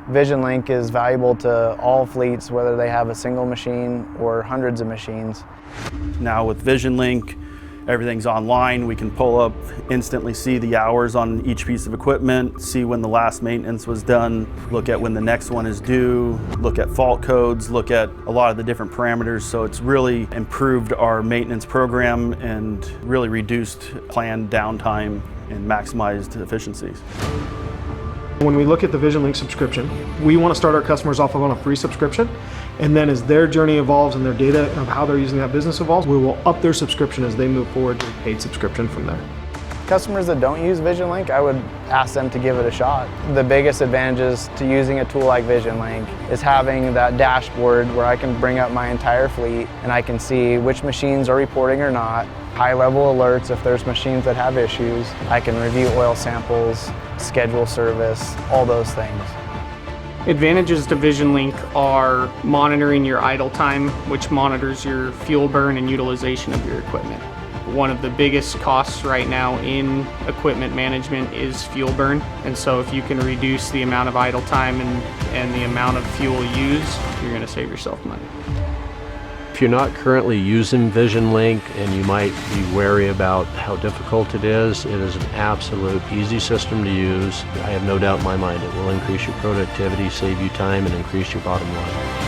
VisionLink is valuable to all fleets, whether they have a single machine or hundreds of machines. Now with VisionLink, everything's online. We can pull up, instantly see the hours on each piece of equipment, see when the last maintenance was done, look at when the next one is due, look at fault codes, look at a lot of the different parameters. So it's really improved our maintenance program and really reduced planned downtime and maximized efficiencies. When we look at the VisionLink subscription, we want to start our customers off on a free subscription, and then as their journey evolves and their data of how they're using that business evolves, we will up their subscription as they move forward to a paid subscription from there. Customers that don't use VisionLink, I would ask them to give it a shot. The biggest advantages to using a tool like VisionLink is having that dashboard where I can bring up my entire fleet and I can see which machines are reporting or not, high-level alerts if there's machines that have issues. I can review oil samples, schedule service, all those things. Advantages to VisionLink are monitoring your idle time, which monitors your fuel burn and utilization of your equipment. One of the biggest costs right now in equipment management is fuel burn, and so if you can reduce the amount of idle time and the amount of fuel used, you're going to save yourself money. If you're not currently using VisionLink and you might be wary about how difficult it is an absolute easy system to use. I have no doubt in my mind it will increase your productivity, save you time, and increase your bottom line.